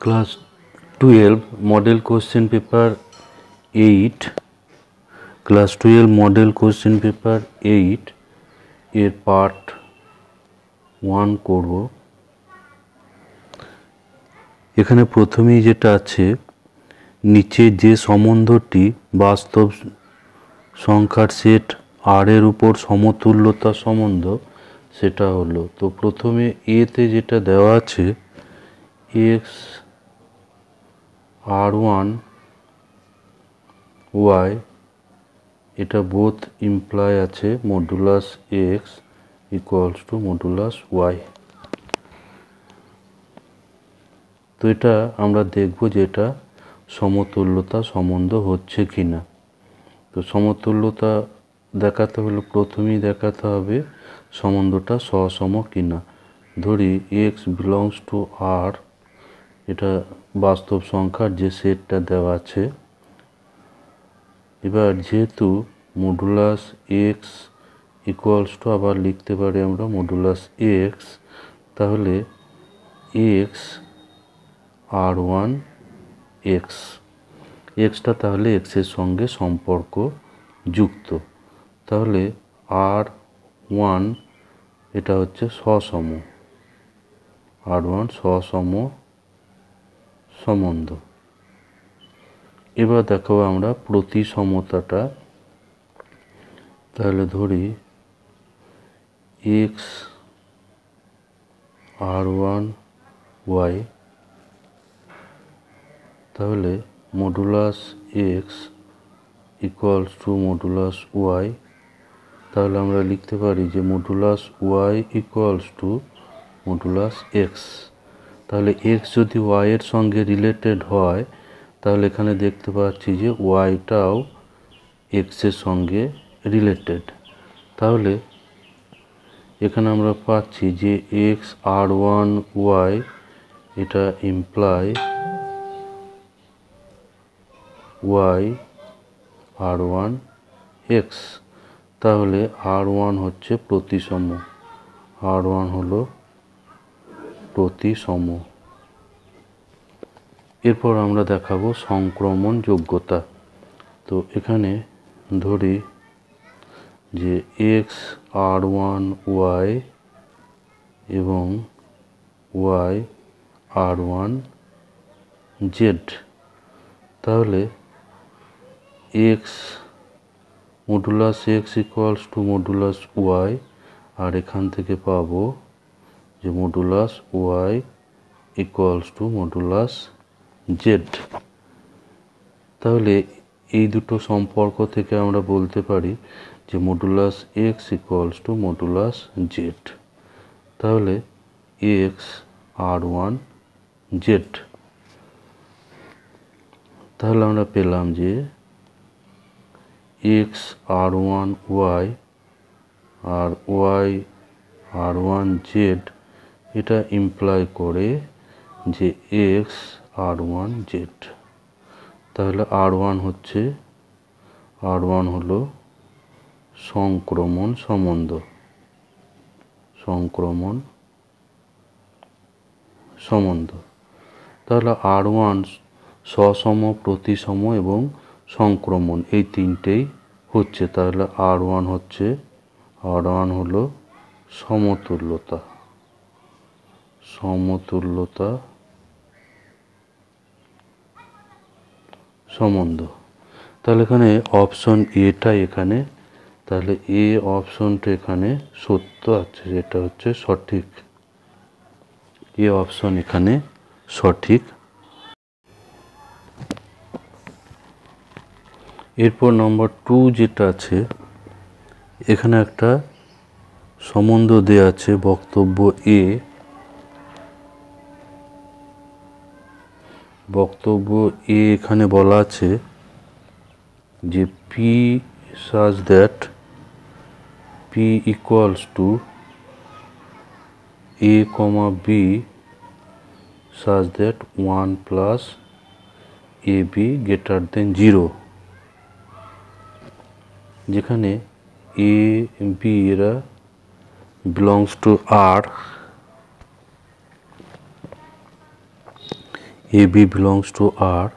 Class 12 model question paper 8 class 12 model question paper 8 এর part 1 করব। এখানে প্রথমেই যেটা আছে, নিচে যে সম্বন্ধটি বাস্তব সংখ্যার সেট আর এর উপর সমতুল্যতা সম্বন্ধ সেটা হলো। তো প্রথমে এতে যেটা দেওয়া আছে এক্স r1 y, এটা বোথ ইমপ্লাই আছে modulus x equals to modulus y. তো এটা আমরা দেখব যে এটা সমতুল্যতা সম্বন্ধ হচ্ছে কি না। তো সমতুল্যতা দেখাতে হলে প্রথমেই দেখাতে হবে সম্বন্ধটা সসম কি না। ধরি এক্স বিলংস টু আর, এটা বাস্তব সংখ্যার যে সেটটা দেওয়া আছে। এবার যেহেতু মডুলাস এক্স ইকুয়ালস টু, আবার লিখতে পারি আমরা মডুলাস এক্স, তাহলে এক্স r1 এক্স, এক্সটা তাহলে এক্সের সঙ্গে সম্পর্ক যুক্ত, তাহলে r1 এটা হচ্ছে সসম, r1 সসম সম্বন্ধ। এবার দেখো আমরা প্রতিসমতাটা, তাহলে ধরি এক্স r1 y, তাহলে modulus x equals to modulus y, তাহলে আমরা লিখতে পারি যে modulus y equals to modulus x. তাহলে এক্স যদি ওয়াই এর সঙ্গে রিলেটেড হয়, তাহলে এখানে দেখতে পাচ্ছি যে ওয়াইটাও এক্সের সঙ্গে রিলেটেড। তাহলে এখানে আমরা পাচ্ছি যে এক্স r1 y এটা ইমপ্লাই y r1 x, তাহলে r1 হচ্ছে প্রতিসম, r1 হলো প্রতিসম। এরপর আমরা দেখাবো সংক্রমণ যোগ্যতা। তো এখানে ধরি যে এক্স r1 y এবং y r1 z, তাহলে x modulus x equals to modulus y, আর এখান থেকে পাবো যে modulus y equals to modulus z. তাহলে এই দুটো সম্পর্ক থেকে আমরা বলতে পারি যে modulus x equals to modulus z, তাহলে এক্স r1 জেড। তাহলে আমরা পেলাম যে এক্স r1 y আর ওয়াই r1 z এটা ইমপ্লাই করে যে এক্স r1 z, তাহলে r1 হচ্ছে, r1 হলো সংক্রমণ সম্বন্ধ, সংক্রমণ সম্বন্ধ। তাহলে r1 সসম, প্রতিসম এবং সংক্রমণ এই তিনটেই হচ্ছে, তাহলে r1 হচ্ছে, r1 হলো সমতুল্যতা, সমতুল্যতা সম্বন্ধ। তাহলে এখানে অপশন এটা এখানে, তাহলে এ অপশনটা এখানে সত্য আছে, যেটা হচ্ছে সঠিক, এ অপশন এখানে সঠিক। এরপর নম্বর 2 যেটা আছে, এখানে একটা সম্বন্ধ দেয়া আছে বক্তব্য এ, বক্তব্য এ এখানে বলা আছে যে P such that p equals to a comma b such that 1 plus ab greater than 0, যেখানে a b এরা belongs to R, A B belongs to R,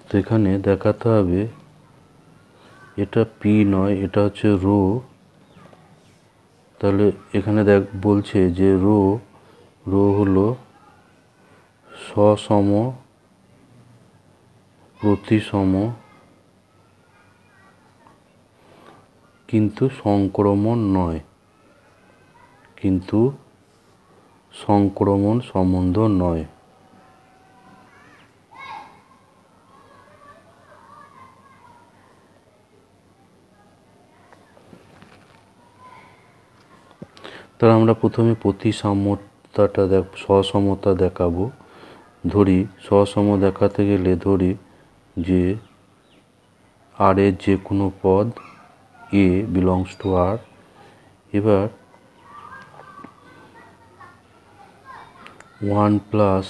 তো এখানে দেখাতে হবে এটা পি নয়, এটা হচ্ছে রো। তাহলে এখানে বলছে যে রো হলো সসম প্রতিসম কিন্তু সংক্রমণ নয়, কিন্তু সংক্রমণ সম্বন্ধ নয়। তাহলে আমরা প্রথমে প্রতিসাম্যতাটা সসমতা দেখাবো। ধরি সসম দেখাতে গেলে ধরি যে আর এর যে কোনো পদ এ বিলংস টু আর। এবার 1 প্লাস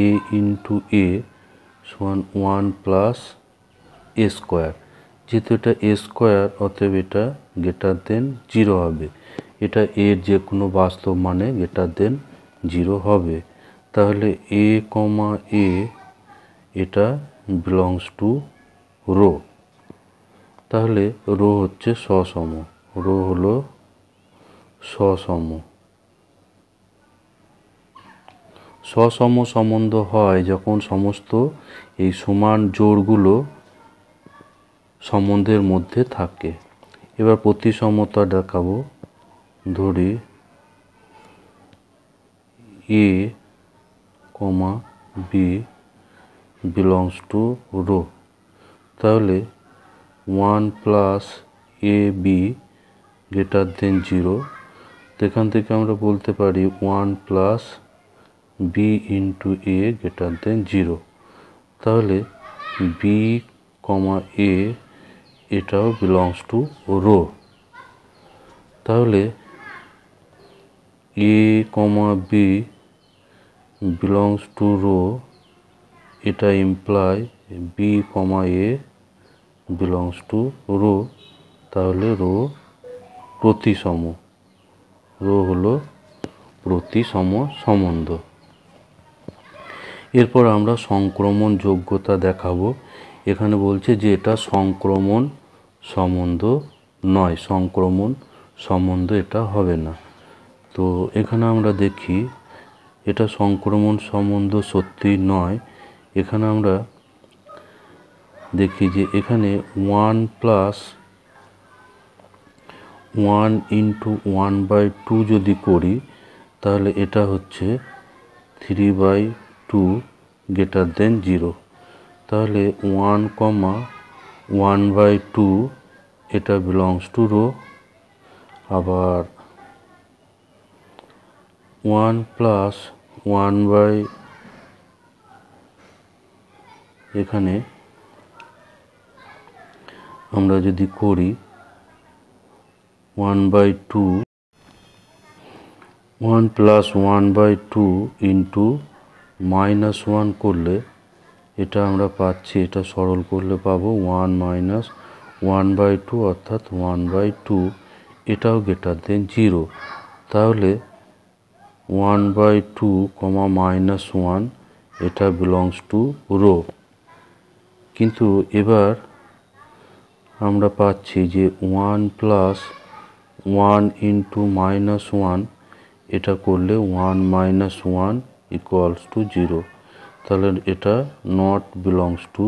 এ ইন্টু এ সমান 1 প্লাস এ স্কোয়ার। যেহেতু এটা এ স্কোয়ার, অতএব এটা গ্রেটার দেন 0 হবে। এটা এর যে কোনো বাস্তব মানে গ্রেটার দেন 0 হবে। তাহলে এ কমা এ এটা বিলংস টু রো। তাহলে রো হচ্ছে সসম, রো হলো সসম। সসম সম্বন্ধ হয় যখন সমস্ত এই সমান জোড়গুলো সম্বন্ধের মধ্যে থাকে। এবার প্রতিসমতা দেখাবো। ধরি এ comma B belongs to rho. তাহলে 1 plus A B greater than 0। এখান থেকে আমরা বলতে পারি 1 প্লাস বি ইন্টু এ গ্রেটার দেন 0। তাহলে বি কমা এ এটাও বিলংস টু রো। তাহলে A comma B belongs to rho, এটা imply B comma A belongs to rho. তাহলে রো প্রতিসম, রো হলো প্রতিসম সম্বন্ধ। এরপর আমরা সংক্রমণ যোগ্যতা দেখাবো। এখানে বলছে যে এটা সংক্রমণ সম্বন্ধ নয়, সংক্রমণ সম্বন্ধ এটা হবে না। তো এখানে আমরা দেখি এটা সংক্রমণ সম্বন্ধ সত্যি নয়। এখানে আমরা দেখি যে এখানে 1 প্লাস 1 ইন্টু 1/2 যদি করি, তাহলে এটা হচ্ছে 3/2 গ্রেটার দেন 0। তাহলে 1 কমা 1/2 এটা বিলংস টু রো। আবার 1 প্লাস 1 এখানে আমরা যদি করি 1/2, 1 প্লাস 1/2 ইন্টু -1 করলে এটা আমরা পাচ্ছি, এটা সরল করলে পাবো 1 মাইনাস 1/2 অর্থাৎ 1/2। এটাও গ্রেটার দেন 0। তাহলে 1/2 কমা -1 এটা বিলংস টু রো। কিন্তু এবার আমরা পাচ্ছি যে 1 প্লাস 1 ইন্টু -1 এটা করলে 1 মাইনাস 1 ইকুয়ালস টু 0। তাহলে এটা নট বিলংস টু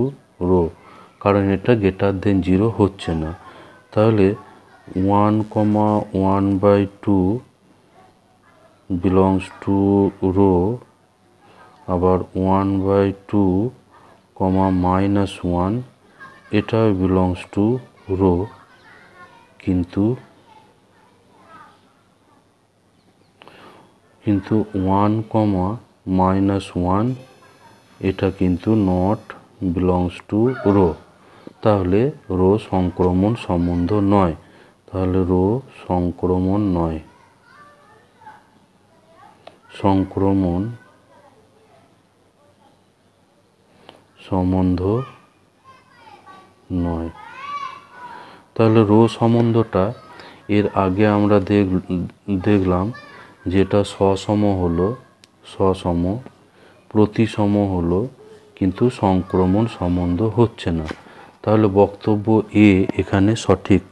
রো, কারণ এটা গ্রেটার দেন 0 হচ্ছে না। তাহলে 1 কমা 1/2 বিলংস টু রো। আবার 1/2 কমা -1 এটা বিলংস টু রো। কিন্তু 1 কমা -1 এটা কিন্তু নট বিলংস টু রো। তাহলে রো সংক্রমণ সম্বন্ধ নয়। তাহলে রো সংক্রমণ নয়, সংক্রমণ সম্বন্ধ নয়। তাহলে রো সম্বন্ধটা এর আগে আমরা দেখলাম যেটা সসম হলো, সসম প্রতিসম হলো, কিন্তু সংক্রমণ সম্বন্ধ হচ্ছে না। তাহলে বক্তব্য এ এখানে সঠিক,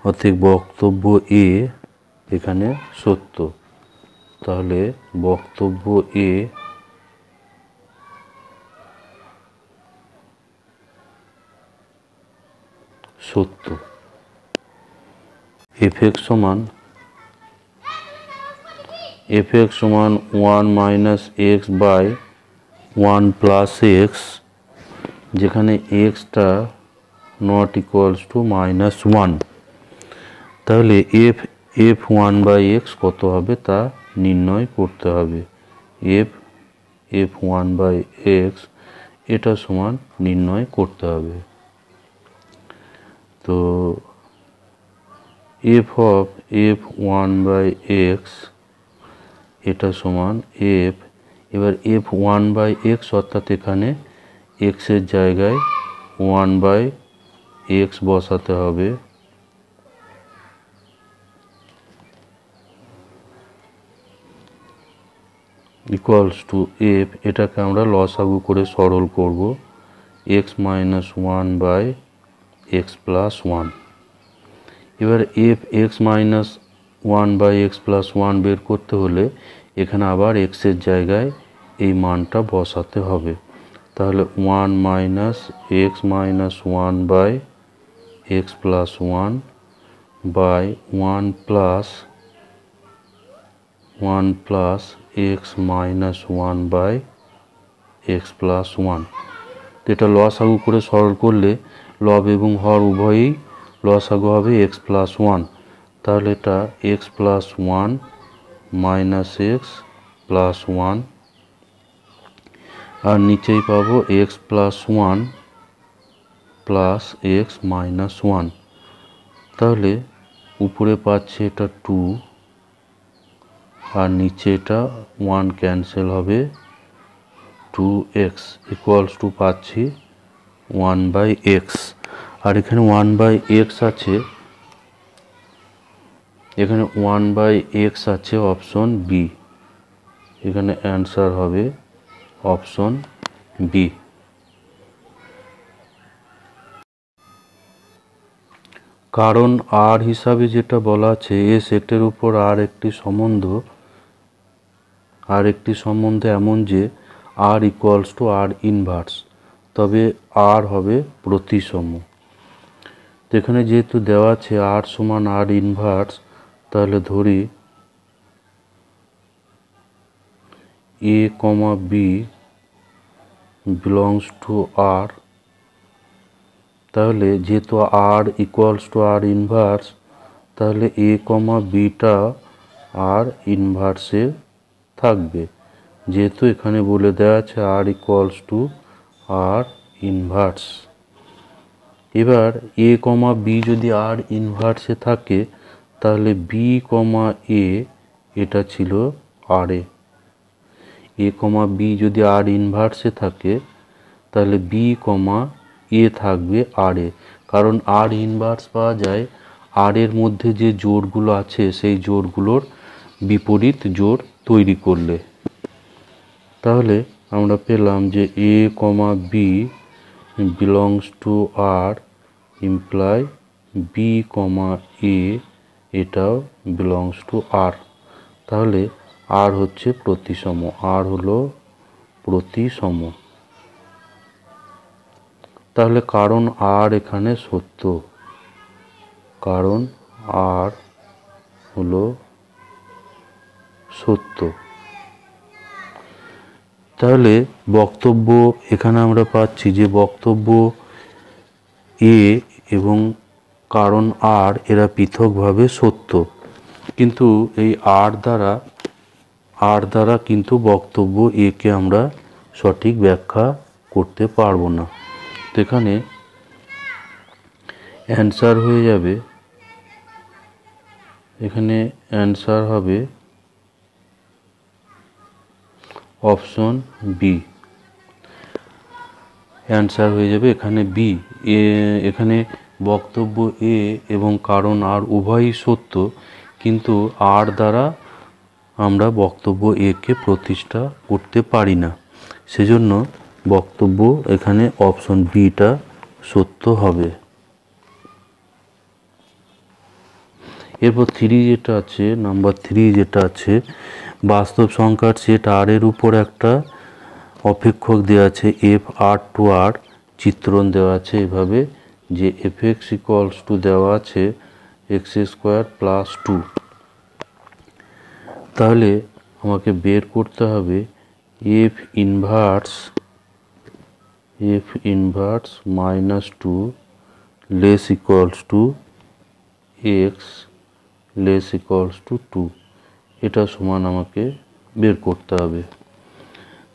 অর্থাৎ বক্তব্য এ এখানে সত্য। তাহলে বক্তব্য এ সত্য। এফ সমান 1 minus x by 1 plus x, যেখানে এক্সটা নট ইকুয়ালস টু -1। তাহলে এফ 1 বাই এক্স কত হবে তা নির্ণয় করতে হবে। এফ 1 বাই এক্স এটা সমান নির্ণয় করতে হবে। তো এফ 1 বাই এক্স এটা সমান এবার এফ 1 বাই এক্স, অর্থাৎ এখানে এক্সের জায়গায় 1 বাই এক্স বসাতে হবে, ইকুয়ালস টু এফ, এটাকে আমরা লসাগু করে সরল করব, x minus 1 by x plus 1। এবার x minus 1 by x plus 1 বের করতে হলে এখানে আবার এক্সের জায়গায় এই মানটা বসাতে হবে। তাহলে 1 minus x minus 1 by x plus 1 by 1 plus x minus 1 by x plus 1। এটা লসাগু করে সরল করলে লব এবং হর উভয়ই লসাগু হবে এক্স প্লাস 1। তাহলে এটা x plus 1 minus x plus 1, আর নিচেই পাবো x plus 1 plus x minus 1। তাহলে উপরে পাচ্ছি এটা 2, আর নিচে এটা 1 ক্যান্সেল হবে, 2x ইকুয়ালস টু পাচ্ছি 1 বাই এক্স। আর এখানে 1 বাই এক্স আছে, এখানে 1 বাই এক্স আছে অপশন বি, এখানে অ্যান্সার হবে অপশন বি। কারণ আর হিসাবে যেটা বলা আছে, এ সেটের উপর আর একটি সম্বন্ধ এমন যে আর ইকুয়ালস টু আর ইনভার্স, তবে আর হবে প্রতিসম। তো এখানে যেহেতু দেওয়া আছে আর সমান আর ইনভার্স, তাহলে ধরি এ কমা বি বিলংস টু আর। তাহলে যেহেতু আর ইকুয়ালস টু আর ইনভার্স, তাহলে এ কমা বিটা আর ইনভার্সে থাকবে, যেহেতু এখানে বলে দেওয়া আছে আর ইকুয়ালস টু আর ইনভার্স। এবার এ কমা বি যদি আর ইনভার্সে থাকে, তাহলে বি কমা এ এটা ছিল আর এ কমা বি যদি আর ইনভার্সে থাকে, তাহলে বি কমা এ থাকবে আর এ, কারণ আর ইনভার্স পাওয়া যায় আর এর মধ্যে যে জোড়গুলো আছে সেই জোড়গুলোর বিপরীত জোড় তৈরি করলে। তাহলে আমরা পেলাম যে A comma B belongs to R imply B comma A এটাও বিলংস টু আর। তাহলে আর হচ্ছে প্রতিসম, আর হলো প্রতিসম। তাহলে কারণ আর এখানে সত্য, কারণ আর হলো সত্য। তাহলে বক্তব্য এখানে আমরা পাচ্ছি যে বক্তব্য এ এবং কারণ আর এরা পৃথকভাবে সত্য, কিন্তু এই আর দ্বারা কিন্তু বক্তব্য এ কে আমরা সঠিক ব্যাখ্যা করতে পারবো না। তো এখানে অ্যান্সার হয়ে যাবে, এখানে অ্যান্সার হবে অপশন বি, অ্যান্সার হয়ে যাবে এখানে বি। এখানে বক্তব্য এ এবং কারণ আর উভয়ই সত্য, কিন্তু আর দ্বারা আমরা বক্তব্য এ কে প্রতিষ্ঠা করতে পারি না। সেজন্য বক্তব্য এখানে অপশন বিটা সত্য হবে। এরপর নাম্বার 3 যেটা আছে, বাস্তব সংখ্যার সেট আর এর উপর একটা অপেক্ষক দেওয়া আছে এফ আর টু আর, চিত্রণ দেওয়া আছে এভাবে যে এফ এক্স ইকুয়ালস টু দেওয়া আছে এক্স স্কোয়ার প্লাস 2। তাহলে আমাকে বের করতে হবে F inverse minus 2 less equals to x less equals to 2, এটা সমান আমাকে বের করতে হবে।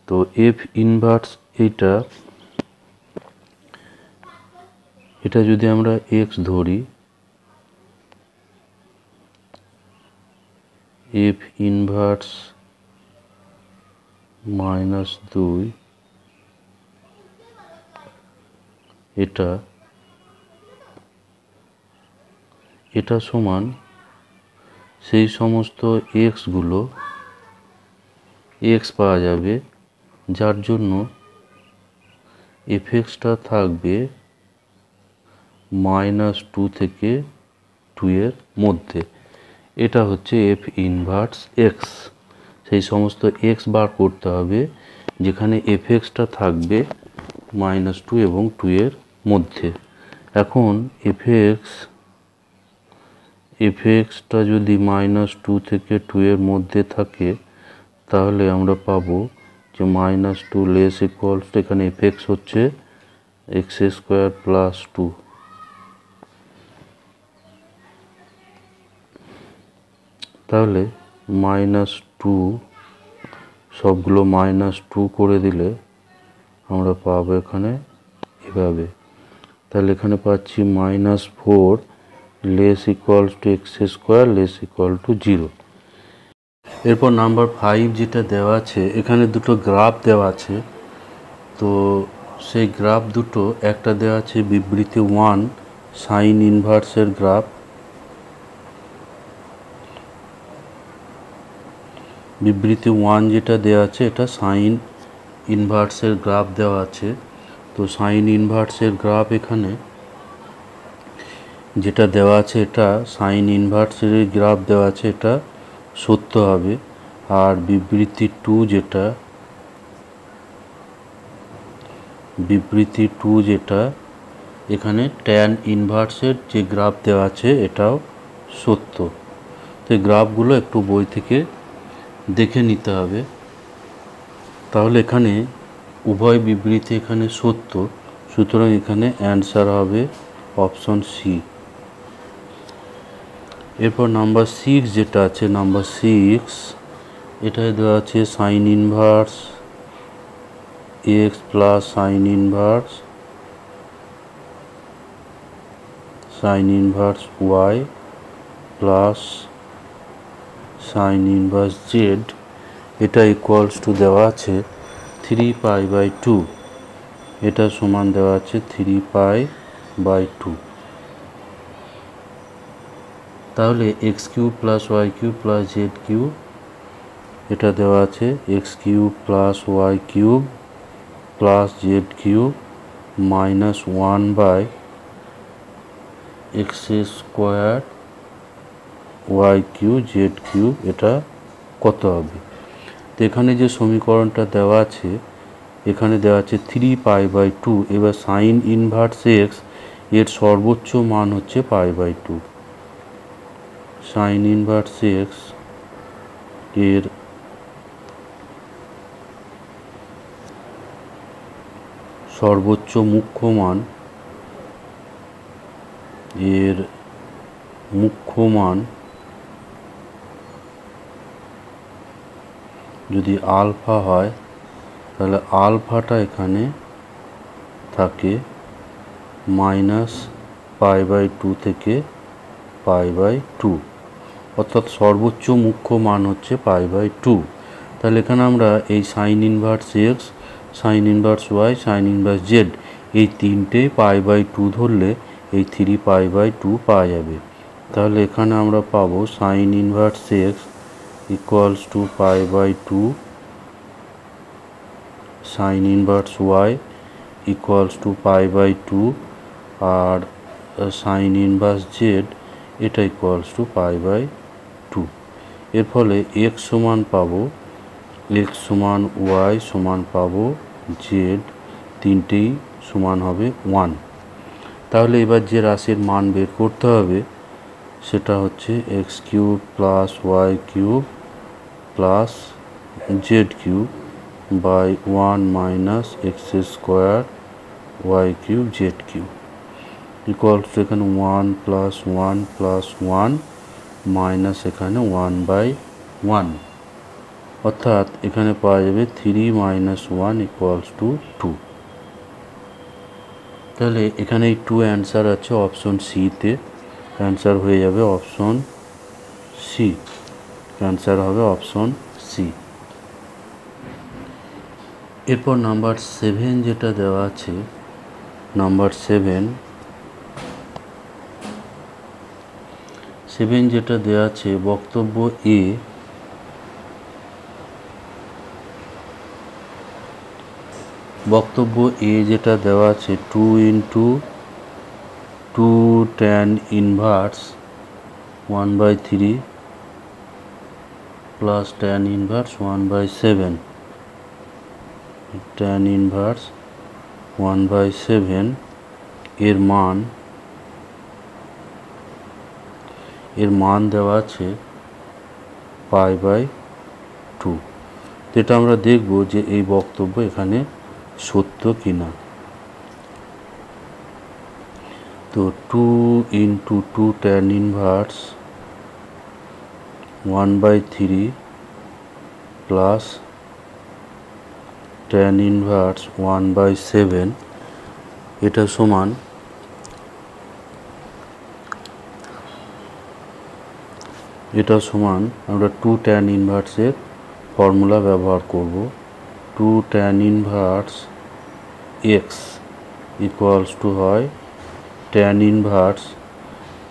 তো এফ ইনভার্স এটা যদি আমরা এক্স ধরি, এফ ইনভার্স মাইনাস 2 এটা সমান সেই সমস্ত এক্সগুলো এক্স পাওয়া যাবে, যার জন্য এফ এক্সটা থাকবে -2 থেকে 2 এর মধ্যে। এটা হচ্ছে এফ ইনভার্স এক্স। সেই সমস্ত এক্স বার করতে হবে যেখানে এফ এক্সটা থাকবে -2 এবং 2 এর মধ্যে। এখন এফ এক্সটা যদি -2 থেকে 2 এর মধ্যে থাকে, তাহলে আমরা পাবো যে -2 লেস ইকুয়ালস টু, এখানে এফ এক্স হচ্ছে এক্স স্কোয়ার প্লাস 2। তাহলে -2 সবগুলো -2 করে দিলে আমরা পাবো এখানে এভাবে। তাহলে এখানে পাচ্ছি -4 less equals to x square less equal to 0। এরপর নাম্বার 5 যেটা দেওয়া আছে, এখানে দুটো গ্রাফ দেওয়া আছে। তো সেই গ্রাফ দুটো, একটা দেওয়া আছে বিবৃতি 1 সাইন ইনভার্সের গ্রাফ, বিবৃতি 1 যেটা দেওয়া আছে এটা সাইন ইনভার্সের গ্রাফ দেওয়া আছে। তো সাইন ইনভার্সের গ্রাফ এখানে যেটা দেওয়া আছে, এটা সাইন ইনভার্সের গ্রাফ দেওয়া আছে, এটা সত্য হবে। আর বিবৃতি 2 যেটা এখানে ট্যান ইনভার্সের যে গ্রাফ দেওয়া আছে এটাও সত্য। তো এই গ্রাফগুলো একটু বই থেকে দেখে নিতে হবে। তাহলে এখানে উভয় বিবৃতি এখানে সত্য, সুতরাং এখানে অ্যান্সার হবে অপশন সি। এরপর নাম্বার 6 যেটা আছে, নাম্বার 6 এটাই দেওয়া আছে sine inverse x plus sine inverse y plus sine inverse z, এটা ইকুয়ালস টু দেওয়া আছে 3π/2, এটা সমান দেওয়া আছে 3π/2। তাহলে x cube plus y cube plus z cube, এটা দেওয়া আছে x cube plus y cube plus z cube -1/x square y cube z cube, এটা কত হবে? তো এখানে যে সমীকরণটা দেওয়া আছে, এখানে দেওয়া আছে 3π/2। এবার সাইন ইনভার্স এক্স এর সর্বোচ্চ মান হচ্ছে π/2। সাইন ইনভার্স এক্স এর সর্বোচ্চ মুখ্য মান যদি আলফা হয়, তাহলে আলফাটা এখানে থাকে -π/2 থেকে π/2, অর্থাৎ সর্বোচ্চ মুখ্য মান হচ্ছে π/2। তাহলে এখানে আমরা এই sine inverse x, sine inverse y, sine inverse z, এই তিনটেই π/2 ধরলে এই 3π/2 পাওয়া যাবে। তাহলে এখানে আমরা পাবো sine inverse x equals to π/2 sine inverse y equals to pi by two, আর সাইন ইনভার্স জেড এটা equals to pi by two. এর ফলে এক্স সমান পাবো, এক্স সমান ওয়াই সমান পাবো জেড, তিনটেই সমান হবে 1। তাহলে এবার যে রাশির মান বের করতে হবে সেটা হচ্ছে x cube plus y cube plus z cube by 1 minus x square y cube z cube equals to এখানে 1 প্লাস 1 প্লাস 1 মাইনাস এখানে 1 বাই 1, অর্থাৎ এখানে পাওয়া যাবে 3 মাইনাস 1 ইকুয়ালস টু 2। তাহলে এখানে এই 2 অ্যান্সার আছে অপশন সিতে, অ্যান্সার হয়ে যাবে অপশন সি, অ্যান্সার হবে অপশন সি। এরপর নাম্বার 7 যেটা দেওয়া আছে, নাম্বার 7 যেটা দেওয়া আছে বক্তব্য এ, বক্তব্য এ যেটা দেওয়া আছে 2 into 2 tan inverse 1/3 plus tan inverse 1/7, tan inverse 1/7 এর মান দেওয়া আছে পাই বাই টু। যেটা আমরা দেখব যে এই বক্তব্য এখানে সত্য কিনা। তো 2 into 2 tan inverse 1/3 plus tan inverse 1/7 এটা সমান আমরা 2 tan ইনভার্সের ফর্মুলা ব্যবহার করব। 2 tan inverse x equals to হয় tan inverse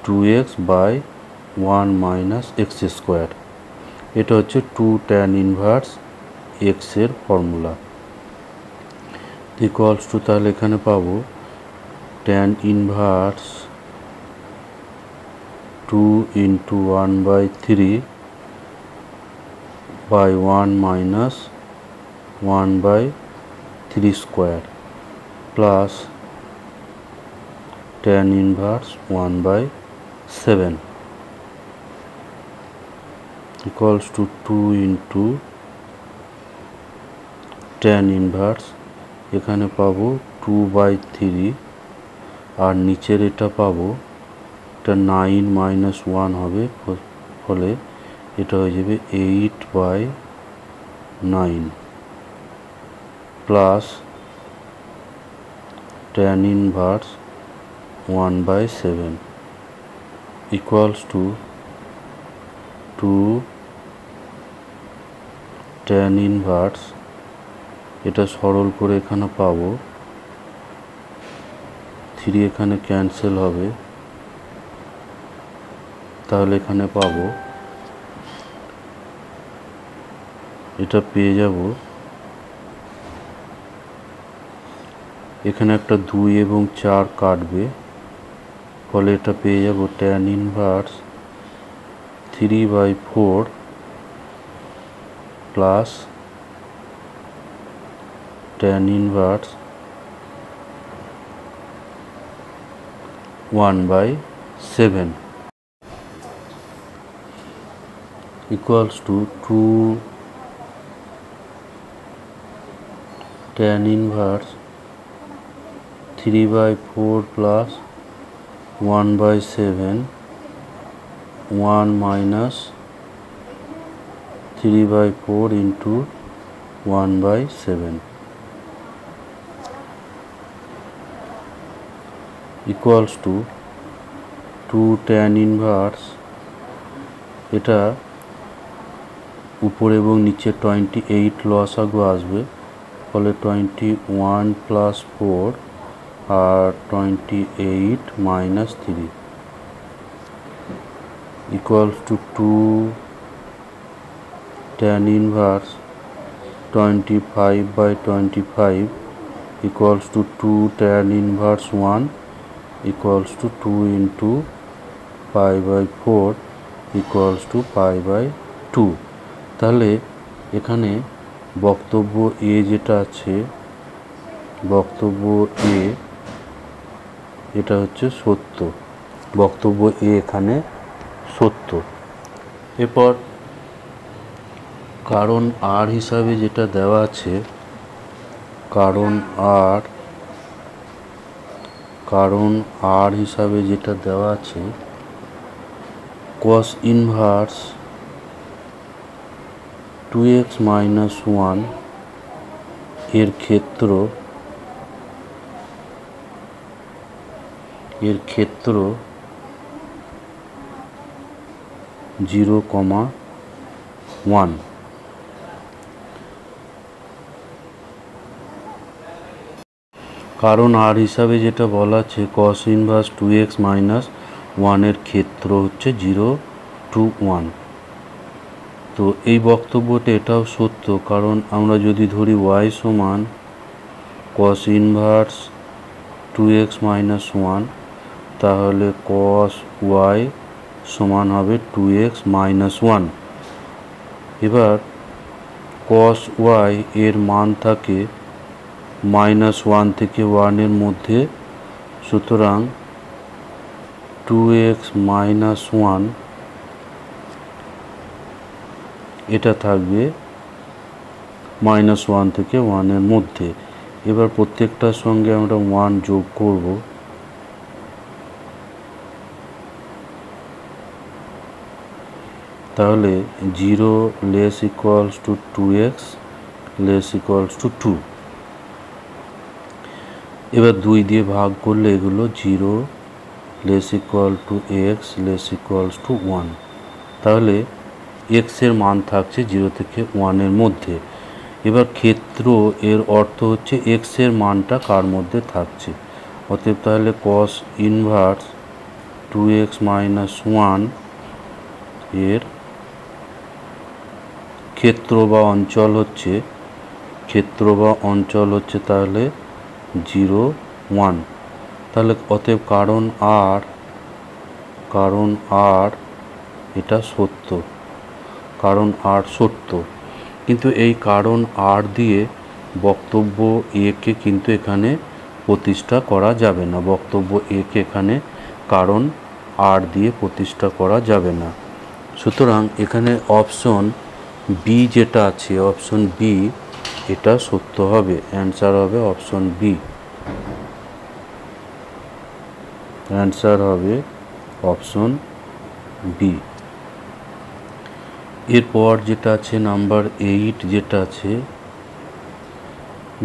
2x by 1 minus x square. এটা হচ্ছে 2 tan ইনভার্স x এর ফর্মুলা ইকুয়ালস টু, তাহলে এখানে পাবো tan inverse 2 into 1/3 by 1 minus 1/3 square plus tan inverse 1/7 equals to 2 into tan inverse, এখানে পাবো 2/3 আর নিচের এটা পাবো, এটা 9 মাইনাস 1 হবে, ফলে এটা হয়ে যাবে 8/9 plus tan inverse 1/7 equals to 2 tan inverse, এটা সরল করে এখানে পাবো 3, এখানে ক্যান্সেল হবে, তাহলে এখানে পাবো এটা পেয়ে যাব, এখানে একটা 2 এবং 4 কাটবে, ফলে এটা পেয়ে যাব tan inverse 3/4 plus tan inverse 1/7 equals to 2 tan inverse 3/4 plus 1/7 1 minus 3/4 into 1/7 equals to 2 tan inverse, এটা উপরে এবং নিচে 28 লসাগু আসবে, ফলে 21 প্লাস 4 আর 28 minus 3 equals to 2 tan inverse 25/25 equals to 2 tan inverse 1 equals to 2 into pi/4 equals to pi/2। তাহলে এখানে বক্তব্য এ যেটা আছে, বক্তব্য এ এটা হচ্ছে সত্য, বক্তব্য এ এখানে সত্য। এরপর কারণ আর হিসাবে যেটা দেওয়া আছে, কারণ আর হিসাবে যেটা দেওয়া আছে cos ইনভার্স 2x - 1 এর ক্ষেত্র 0,1। কারণ আর হিসাবে যেটা বলা আছে cos ইনভার্স 2x - 1 এর ক্ষেত্র হচ্ছে 0 to 1। তো এই বক্তব্যটা এটাও সত্য, কারণ আমরা যদি ধরি y সমান cos ইনভার্স 2x - 1, তাহলে cos y সমান হবে 2x - 1। এবার cos y এর মান থাকে -1 থেকে 1 এর মধ্যে, সুতরাং 2x - 1 এটা থাকবে -1 থেকে 1 এর মধ্যে। এবার প্রত্যেকটার সঙ্গে আমরা 1 যোগ করব, তাহলে 0 less equals to 2x less equals to 2। এবার 2 দিয়ে ভাগ করলে এগুলো 0 less equal to x less equals to 1। তাহলে x এর মান থাকছে 0 থেকে 1 এর মধ্যে। এবার ক্ষেত্র এর অর্থ হচ্ছে x এর মানটা কার মধ্যে থাকছে, অতএব তাহলে cos ইনভার্স 2x - 1 এর ক্ষেত্র বা অঞ্চল হচ্ছে তাহলে 0, 1। তাহলে অতএব কারণ আর এটা সত্য, কারণ আর সত্য। কিন্তু এই কারণ আর দিয়ে বক্তব্য একে কিন্তু এখানে প্রতিষ্ঠা করা যাবে না, বক্তব্য একে এখানে কারণ আর দিয়ে প্রতিষ্ঠা করা যাবে না। সুতরাং এখানে অপশন বি যেটা আছে, অপশন বি এটা সত্য হবে, অ্যান্সার হবে অপশন বি, অ্যান্সার হবে অপশন বি। এরপর যেটা আছে নাম্বার 8, যেটা আছে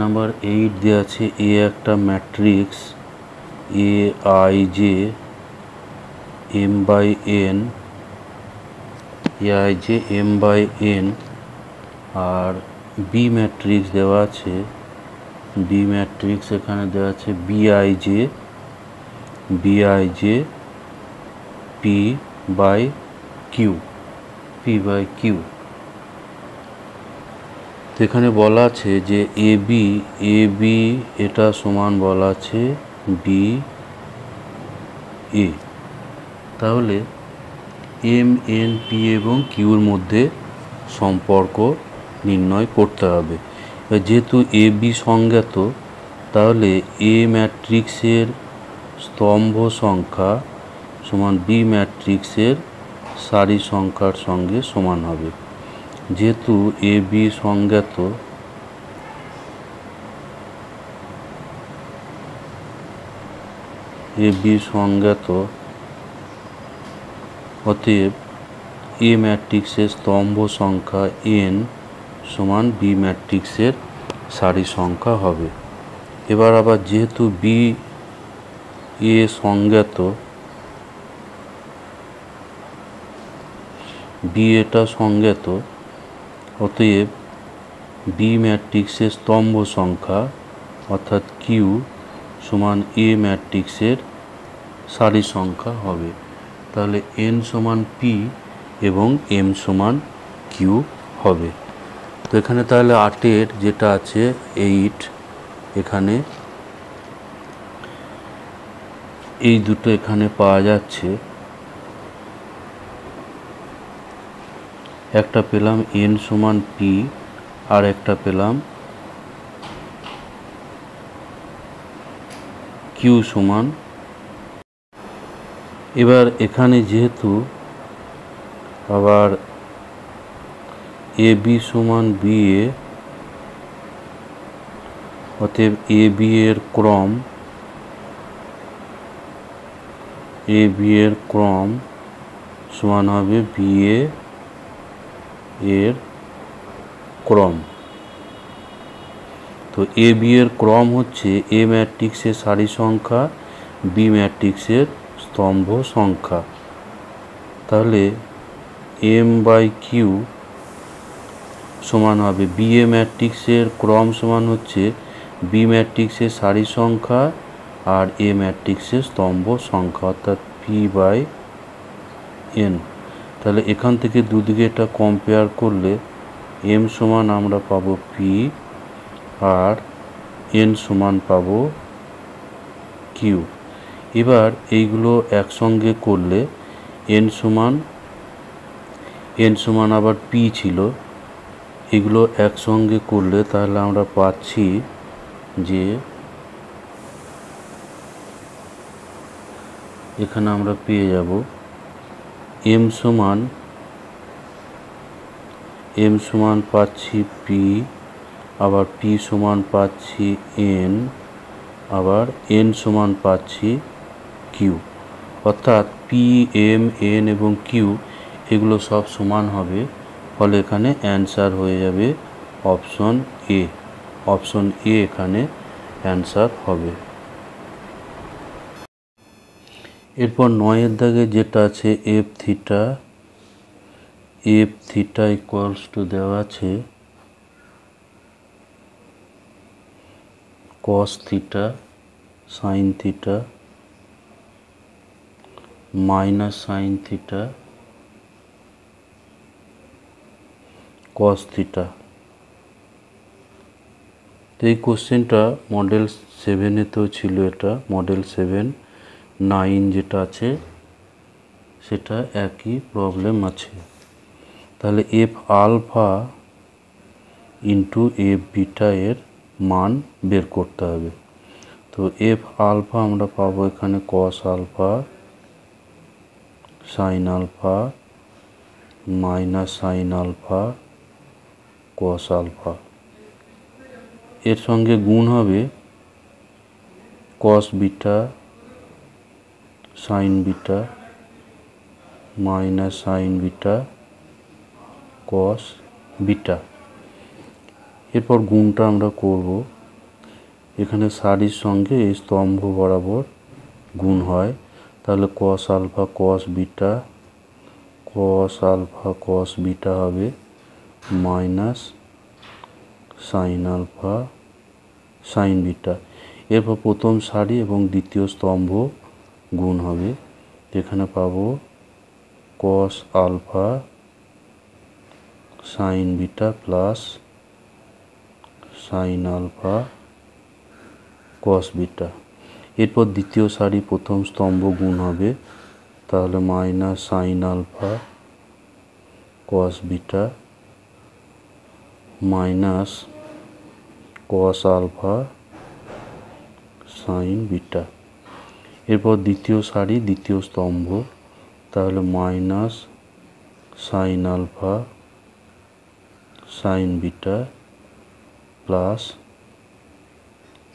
নাম্বার 8 দেওয়া আছে এ একটা ম্যাট্রিক্স aij m/n আর বি ম্যাট্রিক্স দেওয়া আছে, বি ম্যাট্রিক্স এখানে দেওয়া আছে bij p/q। তো এখানে বলা আছে যে ab এটা সমান বলা আছে ba। তাহলে m n p এবং কিউর মধ্যে সম্পর্ক নির্ণয় করতে হবে। যেহেতু এ বি সংজ্ঞাত, তাহলে এ ম্যাট্রিক্সের স্তম্ভ সংখ্যা সমান বি ম্যাট্রিক্সের সারি সংখ্যার সঙ্গে সমান হবে। যেহেতু এ বি সংজ্ঞাত, অতএব এ ম্যাট্রিক্সের স্তম্ভ সংখ্যা n সমান বি ম্যাট্রিক্সের সারি সংখ্যা হবে। এবার আবার যেহেতু বি এ সংজ্ঞাত, বি এটা সংজ্ঞাত, অতএব বি ম্যাট্রিক্সের স্তম্ভ সংখ্যা অর্থাৎ কিউ সমান এ ম্যাট্রিক্সের সারি সংখ্যা হবে। তাহলে n সমান p এবং m সমান q হবে। তো এখানে তাহলে 8-এর যেটা আছে 8, এখানে এই দুটো এখানে পাওয়া যাচ্ছে। একটা পেলাম n সমান p, আর একটা পেলাম q সমান। এবার এখানে যেহেতু আবার ab সমান ba, অতএব ab এর ক্রম সমান হবে ba এর ক্রম। তো ab এর ক্রম হচ্ছে a ম্যাট্রিক্সের সারি সংখ্যা, b ম্যাট্রিক্সের স্তম্ভ সংখ্যা। তাহলে m/q সমান হবে ba ম্যাট্রিক্সের ক্রম সমান হচ্ছে b ম্যাট্রিক্সের সারি সংখ্যা আর a ম্যাট্রিক্সের স্তম্ভ সংখ্যা, অর্থাৎ p/n। তাহলে এখান থেকে দুদিকে এটা কম্পেয়ার করলে m সমান আমরা পাবো p, আর n সমান পাবো q। এবার এইগুলো একসঙ্গে করলে n সমান আবার p ছিল, এগুলো একসঙ্গে করলে তাহলে আমরা পাচ্ছি যে এখানে আমরা পেয়ে যাব m সমান পাচ্ছি p, আবার p সমান পাচ্ছি n, আবার n সমান পাচ্ছি q। অর্থাৎ p, m, n এবং q এগুলো সব সমান হবে, ফলে এখানে অ্যান্সার হয়ে যাবে অপশন এ। অপশন এ এখানে অ্যান্সার হবে। এরপর 9-এর দাগে যেটা আছে f থিটা ইকুয়ালস টু দেওয়া আছে cos theta sin theta minus sin theta cos theta. তো এই কোশ্চেনটা মডেল 7-এতেও ছিল, এটা মডেল 7, 9 যেটা আছে সেটা একই প্রবলেম আছে। তাহলে f alpha into f beta এর মান বের করতে হবে। তো এফ আলফা আমরা পাবো এখানে cos alpha sine alpha minus sine alpha cos alpha, এর সঙ্গে গুণ হবে cos beta sine beta minus sine beta cos beta. এরপর গুণটা আমরা করব, এখানে সারির সঙ্গে এই স্তম্ভ বরাবর গুণ হয়, তাহলে কস আলফা কস বিটা হবে minus sine alpha sine beta. এরপর প্রথম সারি এবং দ্বিতীয় স্তম্ভ গুণ হবে, এখানে পাবো cos alpha sine beta plus sine alpha cos beta. এরপর দ্বিতীয় সারি প্রথম স্তম্ভ গুণ হবে, তাহলে minus sine alpha cos beta minus cos alpha sine beta. এরপর দ্বিতীয় সারি দ্বিতীয় স্তম্ভ, তাহলে minus sine alpha sine beta plus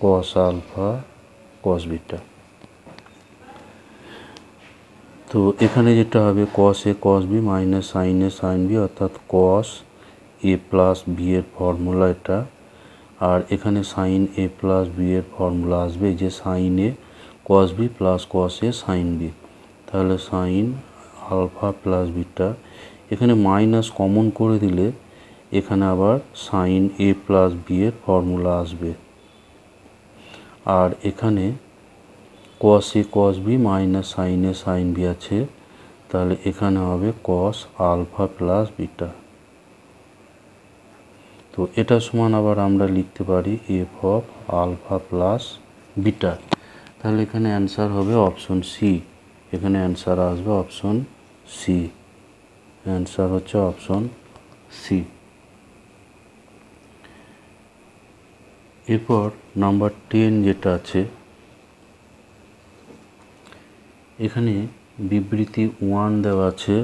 cos alpha cos beta. তো এখানে যেটা হবে cos A cos B minus sine A sine B, অর্থাৎ কস এ প্লাস বি এর ফর্মুলা এটা, আর এখানে সাইন এ প্লাস বি এর ফর্মুলা আসবে যে সাইন এ কস বি প্লাস কস এ সাইন বি, তাহলে সাইন আলফা প্লাস বিটা। এখানে মাইনাস কমন করে দিলে এখানে আবার সাইন এ প্লাস বি এর ফর্মুলা আসবে, আর এখানে কস A cos B minus sine A sine B আছে, তাহলে এখানে হবে কস আলফা প্লাস বিটা। তো তো এটা সমান আবার আমরা লিখতে পারি f of alpha plus beta. তাহলে এখানে অ্যান্সার হবে অপশন সি। এখানে অ্যান্সার আসবে অপশন সি। অ্যান্সার হচ্ছে অপশন সি। এরপর নাম্বার 10 যেটা আছে, এখানে বিবৃতি 1 দেওয়া আছে।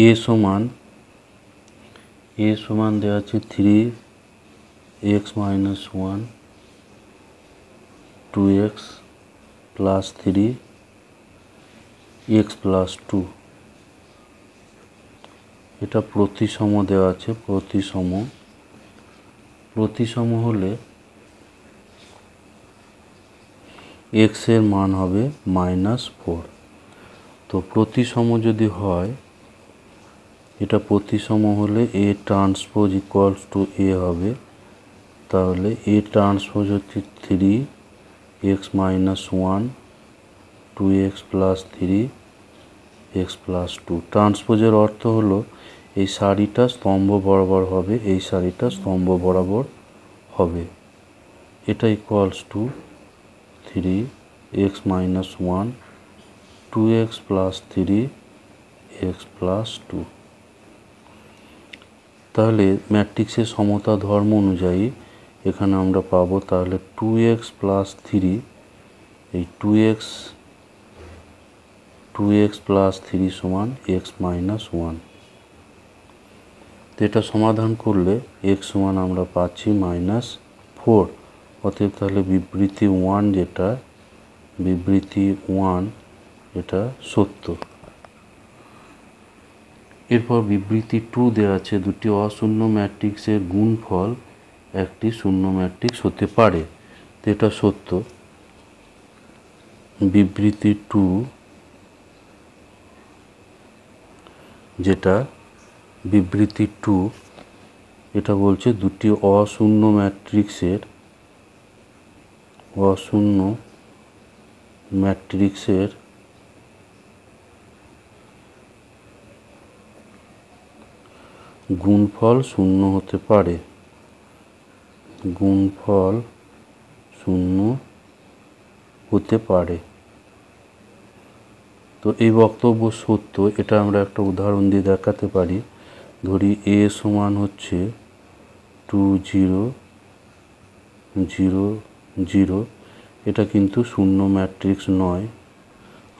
এ সমান দেওয়া আছে 3x - 1 2x plus 3x plus 2। এটা প্রতিসম দেওয়া আছে। প্রতিসম হলে x এর মান হবে -4। তো প্রতিসম যদি হয়, এটা প্রতিসম হলে A transpose equals to A হবে। তাহলে A ট্রান্সপোজ হচ্ছে 3x - 1 2x plus 3x plus 2। ট্রান্সপোজের অর্থ হলো এই সারিটা স্তম্ভ বরাবর হবে, এই সারিটা স্তম্ভ বরাবর হবে। এটা equals two 3x - 1 2x plus 3x plus 2। তাহলে ম্যাট্রিক্সের সমতা ধর্ম অনুযায়ী এখানে আমরা পাবো তাহলে 2x প্লাস 3, এই 2x প্লাস 3 সমান x মাইনাস 1। তো এটা সমাধান করলে x সমান আমরা পাচ্ছি -4। অতএব তাহলে বিবৃতি 1 যেটা, বিবৃতি 1 এটা সত্য। এরপর বিবৃতি 2 দেওয়া আছে, দুটি অশূন্য ম্যাট্রিক্সের গুণফল একটি শূন্য ম্যাট্রিক্স হতে পারে। তো এটা সত্য। বিবৃতি 2 যেটা, বিবৃতি 2 এটা বলছে দুটি অশূন্য ম্যাট্রিক্সের গুণফল শূন্য হতে পারে। গুণফল শূন্য হতে পারে। তো এই বক্তব্য সত্য। এটা আমরা একটা উদাহরণ দিয়ে দেখাতে পারি। ধরি a সমান হচ্ছে 2 0 0 0, এটা কিন্তু শূন্য ম্যাট্রিক্স নয়।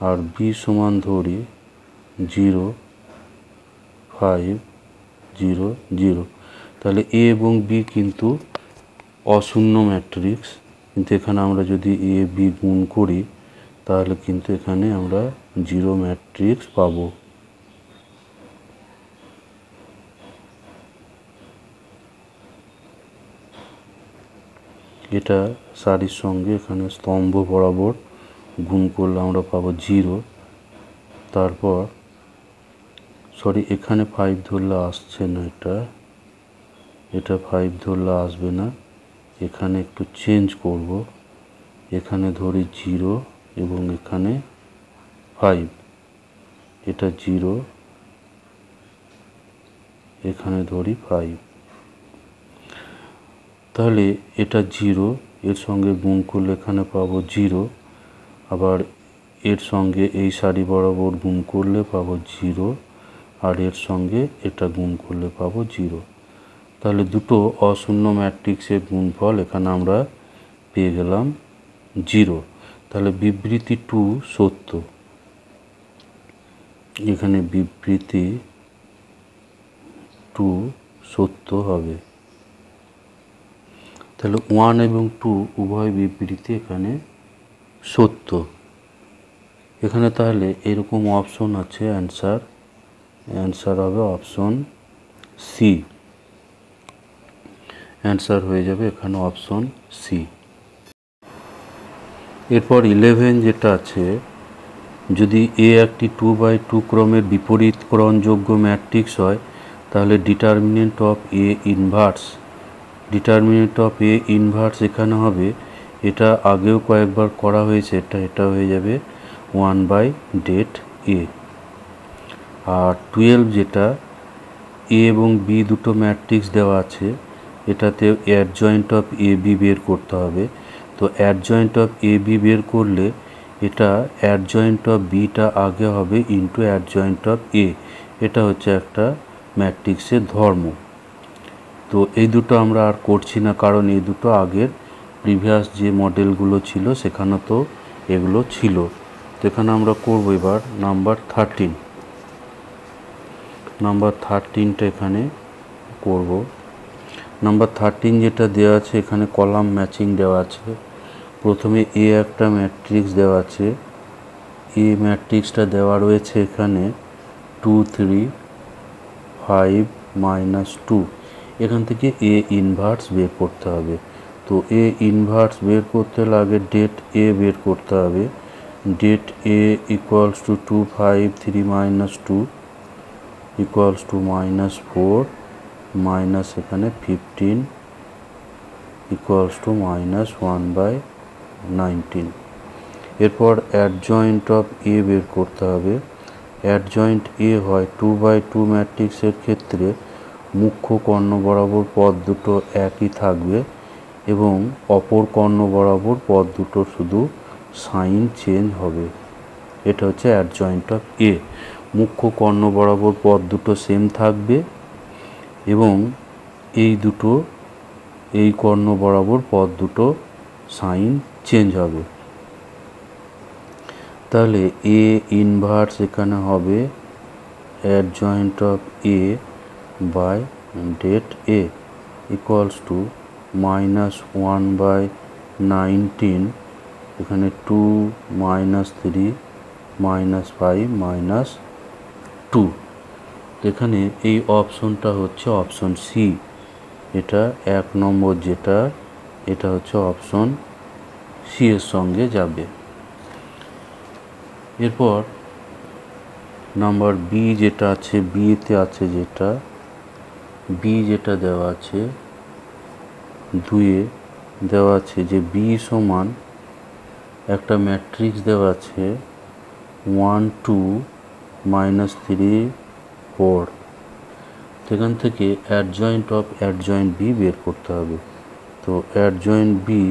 আর b সমান ধরি 0 5 0 0। তাহলে a এবং b কিন্তু অশূন্য ম্যাট্রিক্স, কিন্তু এখানে আমরা যদি a b গুণ করি তাহলে কিন্তু এখানে আমরা 0 ম্যাট্রিক্স পাবো। এটা সারির সঙ্গে এখানে স্তম্ভ বরাবর গুণ করলে আমরা পাবো 0। তারপর এখানে 5 ধরলে আসছে না, এটা 5 ধরলে আসবে না। এখানে একটু চেঞ্জ করব, এখানে ধরি 0 এবং এখানে 5, এটা 0, এখানে ধরি 5। তাহলে এটা 0, এর সঙ্গে গুণ করলে এখানে পাবো 0, আবার এর সঙ্গে এই সারি বরাবর গুণ করলে পাবো 0, আর এর সঙ্গে এটা গুণ করলে পাবো 0। তাহলে দুটো অশূন্য ম্যাট্রিক্সের গুণফল এখানে আমরা পেয়ে গেলাম 0। তাহলে বিবৃতি 2 সত্য। এখানে বিবৃতি 2 সত্য হবে। তাহলে 1 এবং 2 উভয় বিবৃতি এখানে সত্য। এখানে তাহলে এরকম অপশন আছে, অ্যান্সার হবে অপশন সি। অ্যান্সার হয়ে যাবে এখানে অপশন সি। এরপর 11 যেটা আছে, যদি এ একটি 2x2 ক্রমের বিপরীতকরণযোগ্য ম্যাট্রিক্স হয় তাহলে ডিটারমিনেন্ট অফ এ ইনভার্স এখানে হবে, এটা আগেও কয়েকবার করা হয়েছে, এটা হয়ে যাবে 1/det এ। আর 12 যেটা এ এবং বি দুটো ম্যাট্রিক্স দেওয়া আছে, এটাতে অ্যাডজয়েন্ট অফ এ বি বের করতে হবে। তো অ্যাডজয়েন্ট অফ এ বি বের করলে এটা অ্যাডজয়েন্ট অফ বিটা আগে হবে ইন্টু অ্যাডজয়েন্ট অফ এ। এটা হচ্ছে একটা ম্যাট্রিক্সের ধর্ম। তো এই দুটো আমরা আর করছি না, কারণ এই দুটো আগের প্রিভিয়াস যে মডেলগুলো ছিল সেখানে তো এগুলো ছিল। তো এখানে আমরা করব এবার নাম্বার 13। নাম্বার 13টা এখানে করব। নাম্বার 13 যেটা দেওয়া আছে এখানে কলাম ম্যাচিং দেওয়া আছে। প্রথমে এ একটা ম্যাট্রিক্স দেওয়া আছে, এ ম্যাট্রিক্সটা দেওয়া রয়েছে এখানে 2 3 5 -2। এখান থেকে এ ইনভার্স বের করতে হবে। তো এ ইনভার্স বের করতে হলে আগে ডেট এ বের করতে হবে। Det A equals to 2 5 3 -2 equals to -4 minus এখানে 15 ইকুয়ালস টু -1/19। এরপর অ্যাডজয়েন্ট অফ এ বের করতে হবে। অ্যাডজয়েন্ট এ হয় 2/2 ম্যাট্রিক্সের ক্ষেত্রে মুখ্য কর্ণ বরাবর পদ দুটো একই থাকবে এবং অপর কর্ণ বরাবর পদ দুটো শুধু সাইন চেঞ্জ হবে। এটা হচ্ছে অ্যাডজয়েন্ট অফ এ। মুখ্য কর্ণ বরাবর পদ দুটো সেম থাকবে এবং এই কর্ণ বরাবর পদ দুটো সাইন চেঞ্জ হবে। তাহলে এ ইনভার্স এখানে হবে adjoint of A by det A equals to -1/19। এখানে 2 -3 -5 -2। এখানে এই অপশনটা হচ্ছে অপশন সি। এটা 1 নম্বর যেটা, এটা হচ্ছে অপশন সি এর সঙ্গে যাবে। এরপর নাম্বার বি যেটা আছে, বিতে আছে যেটা বি যেটা দেওয়া আছে 2-এ দেওয়া আছে যে বি সমান একটা ম্যাট্রিক্স দেওয়া আছে 1 2 -3 4। সেখান থেকে অ্যাডজয়েন্ট অফ অ্যাডজয়েন্ট বি বের করতে হবে। তো অ্যাডজয়েন্ট বি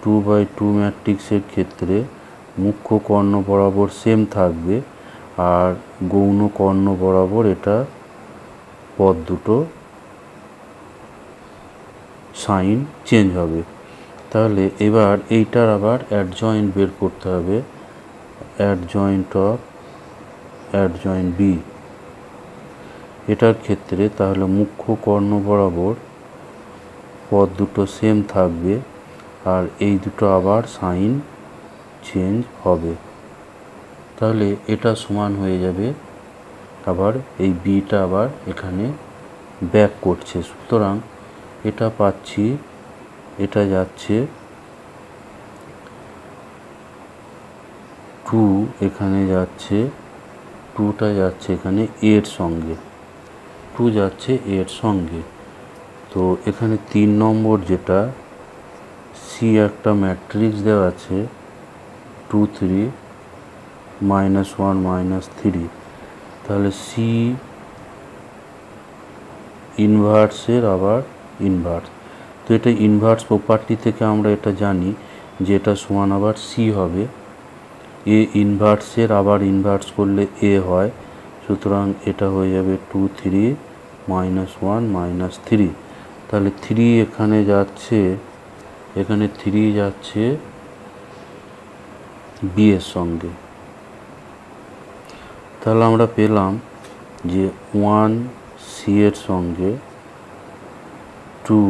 2/2 ম্যাট্রিক্সের ক্ষেত্রে মুখ্য কর্ণ বরাবর সেম থাকবে আর গৌণ কর্ণ বরাবর এটা পদ দুটো সাইন চেঞ্জ হবে। তাহলে এবার এইটার আবার অ্যাডজয়েন্ট বের করতে হবে। অ্যাডজয়েন্ট অফ অ্যাডজয়েন্ট বি এটার ক্ষেত্রে তাহলে মুখ্য কর্ণ বরাবর পদ দুটো সেম থাকবে আর এই দুটো আবার সাইন চেঞ্জ হবে। তাহলে এটা সমান হয়ে যাবে, আবার এই বিটা আবার এখানে ব্যাক করছে। সুতরাং এটা পাচ্ছি, এটা যাচ্ছে 2, এখানে যাচ্ছে 2টা যাচ্ছে এখানে এর সঙ্গে, 2 যাচ্ছে এর সঙ্গে। তো এখানে 3 নম্বর যেটা সি একটা ম্যাট্রিক্স দেওয়া আছে 2 3 -1 -3। তাহলে সি ইনভার্সের আবার ইনভার্স। তো এটা ইনভার্স প্রপার্টি থেকে আমরা এটা জানি যে এটা সমান আবার সি হবে। এ ইনভার্সের আবার ইনভার্স করলে এ হয়, সুতরাং এটা হয়ে যাবে 2 3 -1 -3। তাহলে 3 এখানে যাচ্ছে, এখানে 3 যাচ্ছে বি এর সঙ্গে। তাহলে আমরা পেলাম যে 1 সি এর সঙ্গে, 2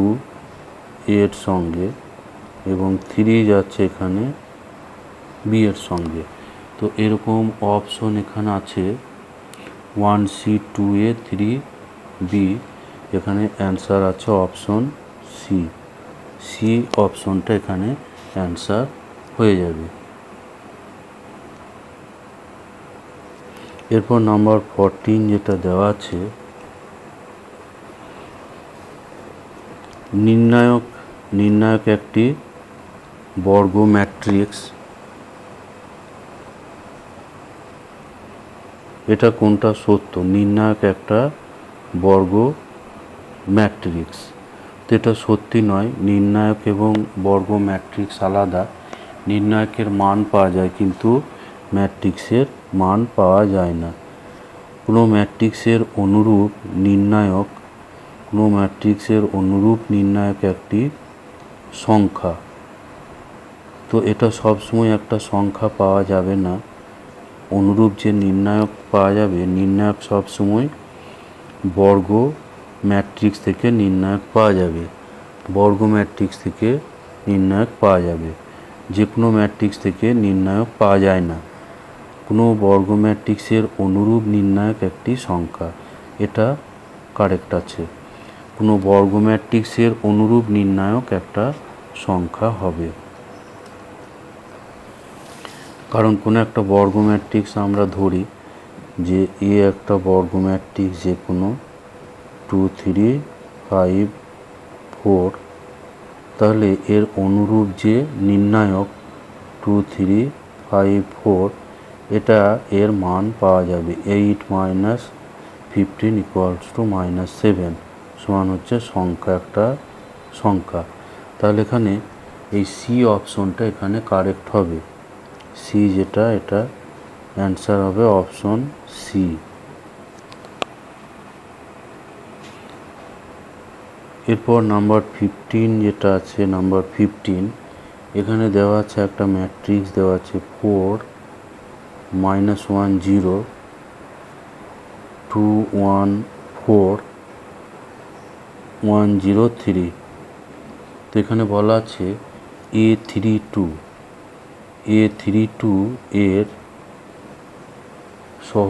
এর সঙ্গে এবং 3 যাচ্ছে এখানে বি এর সঙ্গে। তো এরকম অপশন এখানে আছে 1 সি 2 এ 3 বি। এখানে অ্যান্সার আছে অপশন সি। সি অপশনটা এখানে অ্যান্সার হয়ে যাবে। এরপর নাম্বার 14 যেটা দেওয়া আছে নির্ণায়ক একটি বর্গ ম্যাট্রিক্স এটা কোনটা সত্য, নির্ণায়ক একটা বর্গ ম্যাট্রিক্স। তো এটা সত্যি নয়, নির্ণায়ক এবং বর্গ ম্যাট্রিক্স আলাদা। নির্ণায়কের মান পাওয়া যায় কিন্তু ম্যাট্রিক্সের মান পাওয়া যায় না। কোনো ম্যাট্রিক্সের অনুরূপ নির্ণায়ক একটি সংখ্যা। তো এটা সবসময় একটা সংখ্যা পাওয়া যাবে না। অনুরূপ যে নির্ণায়ক পাওয়া যাবে, নির্ণায়ক সবসময় বর্গ ম্যাট্রিক্স থেকে নির্ণায়ক পাওয়া যাবে। বর্গ ম্যাট্রিক্স থেকে নির্ণায়ক পাওয়া যাবে, যে কোনো ম্যাট্রিক্স থেকে নির্ণায়ক পাওয়া যায় না। কোনো বর্গ ম্যাট্রিক্সের অনুরূপ নির্ণায়ক একটি সংখ্যা, এটা কারেক্ট আছে। কোনো বর্গ ম্যাট্রিক্সের অনুরূপ নির্ণায়ক একটা সংখ্যা হবে। কারণ কোনো একটা বর্গ ম্যাট্রিক্স আমরা ধরি যে এ একটা বর্গ ম্যাট্রিক্স, যে কোনো 2 3 5 4, তাহলে এর অনুরূপ যে নির্ণায়ক 2 3 5 4, এটা এর মান পাওয়া যাবে 8 - 15 = -7 সমান হচ্ছে সংখ্যা, একটা সংখ্যা। তাহলে এখানে এই সি অপশনটা এখানে কারেক্ট হবে। সি যেটা, এটা অ্যান্সার হবে অপশন সি। এরপর নাম্বার 15 যেটা আছে, নাম্বার 15 এখানে দেওয়া আছে একটা ম্যাট্রিক্স দেওয়া আছে 4 -1 0 2 1 4 1 0 3। তো এখানে বলা আছে A32 এর সহ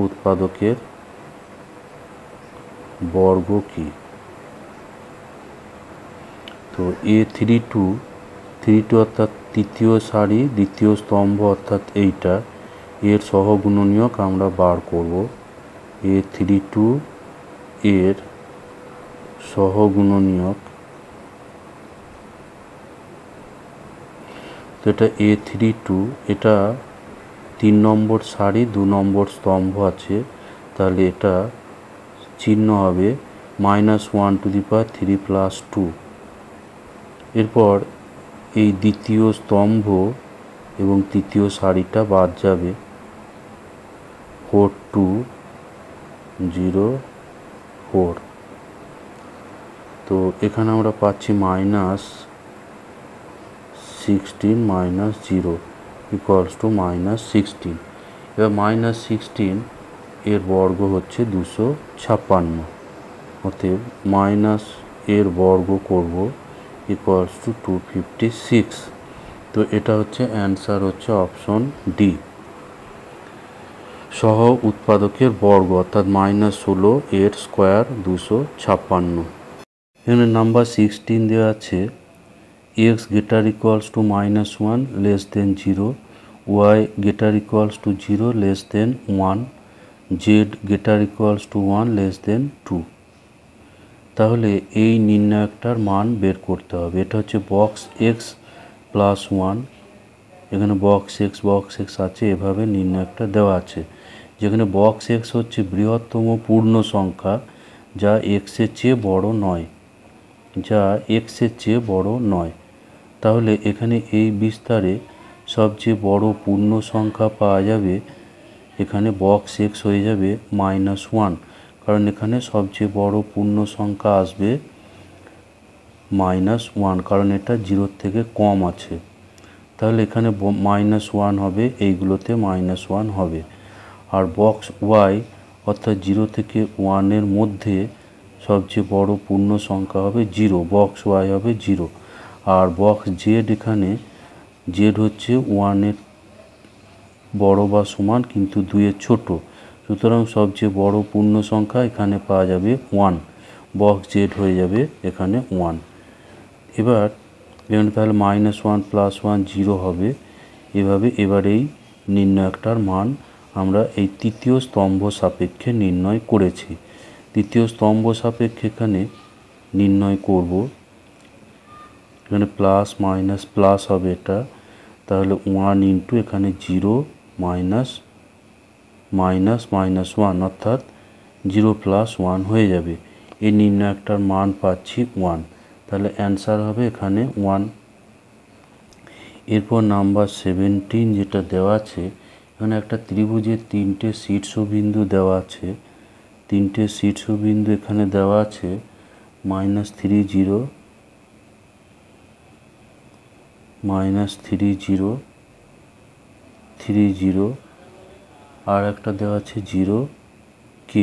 উৎপাদকের বর্গ কি? তো A32 অর্থাৎ তৃতীয় সারি দ্বিতীয় স্তম্ভ অর্থাৎ এইটা, এর সহগুণনীয়ক আমরা বার করব। A32 এর সহগুণনীয়ক, তো এটা A32, এটা 3 নম্বর সারি 2 নম্বর স্তম্ভ আছে, তাহলে এটা চিহ্ন হবে -1⁵ + 2। এরপর এই দ্বিতীয় স্তম্ভ এবং তৃতীয় সারিটা বাদ যাবে, 4 2 0 4। তো এখানে আমরা পাচ্ছি -16 - 0 = -16। এবার -16 এর বর্গ হচ্ছে 256, অতএব মাইনাস এর বর্গ করব =256। তো এটা হচ্ছে অ্যান্সার, হচ্ছে অপশন ডি, সহ উৎপাদকের বর্গ অর্থাৎ -16 এর স্কোয়ার 256। এখানে নাম্বার 16 দেওয়া আছে x > -1 <0, y > 0 <1, z > 1 2। তাহলে এই নির্ণায়কটার মান বের করতে হবে। এটা হচ্ছে বক্স x + 1, এখানে বক্স x আছে, এভাবে নির্ণায়কটা দেওয়া আছে। যেখানে বক্স x হচ্ছে বৃহত্তম পূর্ণ সংখ্যা যা x এর চেয়ে বড় নয়, তাহলে এখানে এই বিস্তারে সবচেয়ে বড় পূর্ণ সংখ্যা পাওয়া যাবে। এখানে বক্স x হয়ে যাবে -1, কারণ এখানে সবচেয়ে বড় পূর্ণ সংখ্যা আসবে -1, কারণ এটা 0 থেকে কম আছে। তাহলে এখানে -1 হবে, এইগুলোতে -1 হবে। আর বক্স y অর্থাৎ 0 থেকে 1 এর মধ্যে সবচেয়ে বড় পূর্ণ সংখ্যা হবে 0, বক্স y হবে 0। আর বক্স z, এখানে z হচ্ছে 1 এর বড় বা সমান কিন্তু 2 এর ছোট, সুতরাং সবচেয়ে বড় পূর্ণ সংখ্যা এখানে পাওয়া যাবে 1, বক্স z হয়ে যাবে এখানে 1। এবার এখানে তাহলে -1 + 1 0 হবে। এবার এই নির্ণায়কটার মান আমরা এই তৃতীয় স্তম্ভ সাপেক্ষে নির্ণয় করেছি। তৃতীয় স্তম্ভ সাপেক্ষে এখানে নির্ণয় করব। এখানে প্লাস মাইনাস প্লাস হবে এটা, তাহলে 1 ইন্টু এখানে 0 মাইনাস মাইনাস মাইনাস 1 অর্থাৎ 0 প্লাস 1 হয়ে যাবে। এই নির্ণায়কটার মান পাচ্ছি 1, তাহলে অ্যান্সার হবে এখানে 1। এরপর নাম্বার 17 যেটা দেওয়া আছে, এখানে একটা ত্রিভুজের 3টে শীর্ষবিন্দু দেওয়া আছে। 3টে শীর্ষবিন্দু এখানে দেওয়া আছে -3 0 -3 0 3 0, আর একটা দেওয়া আছে 0 k।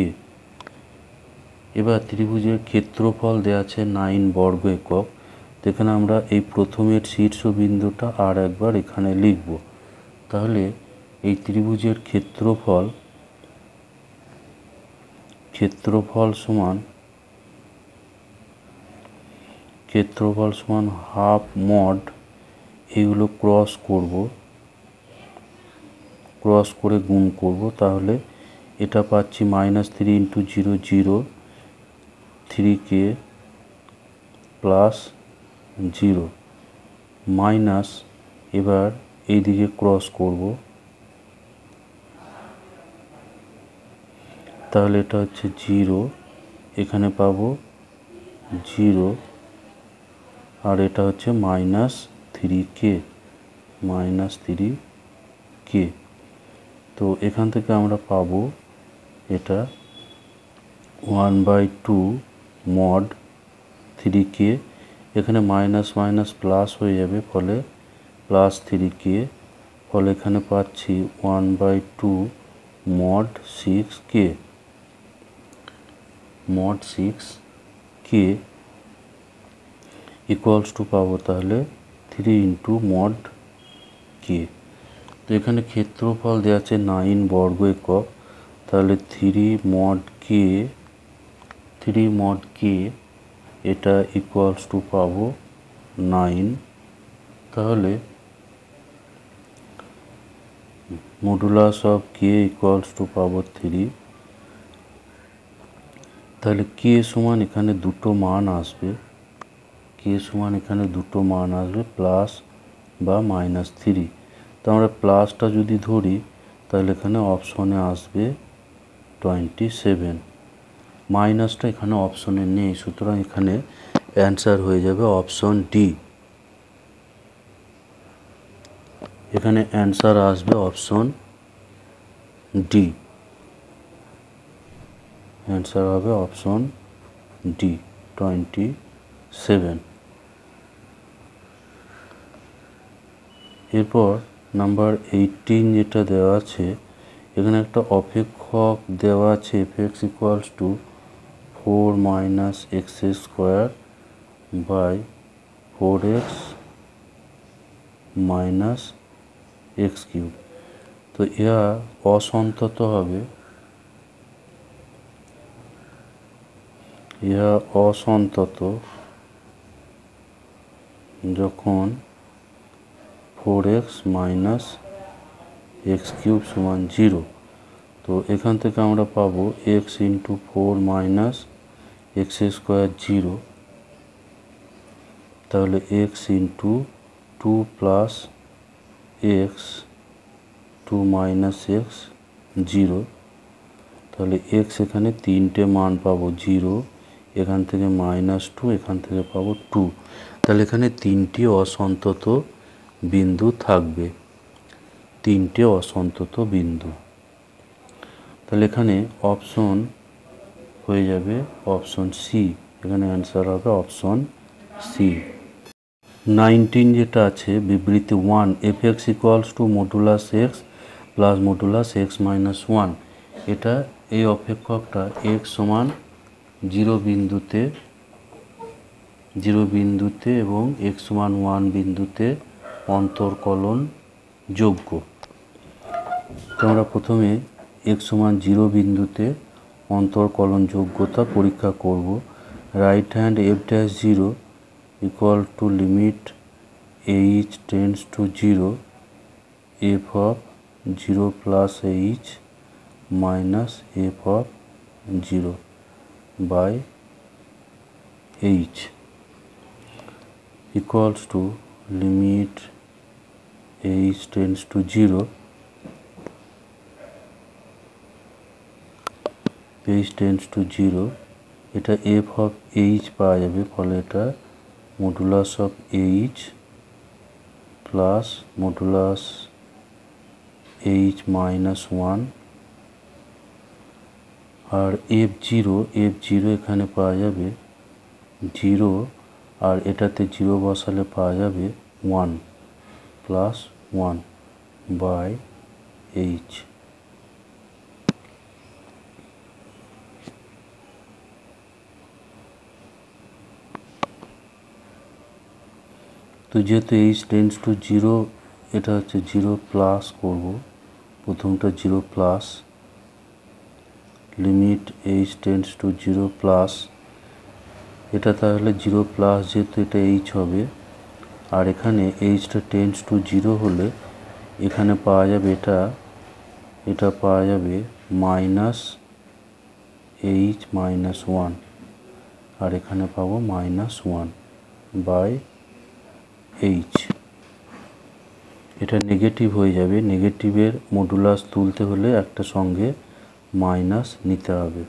এবার ত্রিভুজের ক্ষেত্রফল দেওয়া আছে 9 বর্গ একক। তো এখানে আমরা এই প্রথমের শীর্ষবিন্দুটা আর একবার এখানে লিখব। তাহলে এই ত্রিভুজের ক্ষেত্রফল সমান হাফ মড, এগুলো ক্রস করে গুণ করব। তাহলে এটা পাচ্ছি -3 ইন্টু 0 0 3k প্লাস 0 মাইনাস, এবার এইদিকে ক্রস করব, তাহলে এটা হচ্ছে 0, এখানে পাবো 0, আর এটা হচ্ছে -3k। তো এখান থেকে আমরা পাবো এটা 1/2 মড 3k, এখানে মাইনাস মাইনাস প্লাস হয়ে যাবে, ফলে প্লাস 3k, ফলে এখানে পাচ্ছি 1/2 মড 6k ইকুয়ালস টু পাবো তাহলে 3 ইন্টু মড k। তো এখানে ক্ষেত্রফল দেওয়া আছে 9 বর্গ একক, তাহলে 3 মড k এটা ইকুয়ালস টু পাবো 9। তাহলে modulus of k equals to পাবো 3। তাহলে k সমান এখানে দুটো মান আসবে, প্লাস বা -3। তো আমরা প্লাসটা যদি ধরি তাহলে এখানে অপশনে আসবে 27, মাইনাসটা এখানে অপশনে নেই, সুতরাং এখানে অ্যান্সার হয়ে যাবে অপশন ডি। এখানে অ্যান্সার আসবে অপশন ডি, অ্যান্সার হবে অপশন ডি 27। এরপর নাম্বার 18 যেটা দেওয়া আছে, এখানে একটা অপেক্ষক দেওয়া আছে f(x) equals to 4 - x² by 4x - x³। তো ইহা অসন্তত হবে, যখন 4x - x³ সমান 0। তো এখান থেকে আমরা পাবো x ইন্টু 4 - x² 0, তাহলে x into 2 plus x 2 minus x 0, তাহলে x এখানে 3টে মান পাবো 0, এখান থেকে -2, এখান থেকে পাবো 2, তাহলে এখানে 3টি অসন্তত বিন্দু থাকবে, 3টে অসন্তত বিন্দু। তাহলে এখানে অপশন হয়ে যাবে অপশন সি, এখানে অ্যান্সার হবে অপশন সি। 19 যেটা আছে বিবৃতি 1, f(x) equals to modulus x plus modulus x - 1। এটা এই অপেক্ষকটা x সমান 0 বিন্দুতে এবং x সমান 1 বিন্দুতে অন্তর্কলন যোগ্য। তো আমরা প্রথমে x সমান 0 বিন্দুতে অন্তর্কলন যোগ্যতা পরীক্ষা করব। Right hand f'0 equal to limit h tends to 0 f of 0 plus h minus f of 0 by h equals to limit h tends to 0, h tends to 0, এটা f of h পাওয়া যাবে, ফলে এটা modulus of h plus modulus h minus 1, আর f0 এখানে পাওয়া যাবে 0, আর এটাতে 0 বসালে পাওয়া যাবে 1 প্লাস 1 বাই h। তো যেহেতু h টেন্ডস টু 0, এটা হচ্ছে 0 প্লাস করব, প্রথমটা 0 plus limit h tends to 0 plus, এটা তাহলে 0 প্লাস যেহেতু এটা h হবে, আর এখানে hটা টেন্ডস টু 0 হলে এখানে পাওয়া যাবে এটা পাওয়া যাবে মাইনাস h মাইনাস 1, আর এখানে পাবো মাইনাস 1 বাই h। এটা নেগেটিভ হয়ে যাবে, নেগেটিভের মডুলাস তুলতে হলে একটা সঙ্গে মাইনাস নিতে হবে,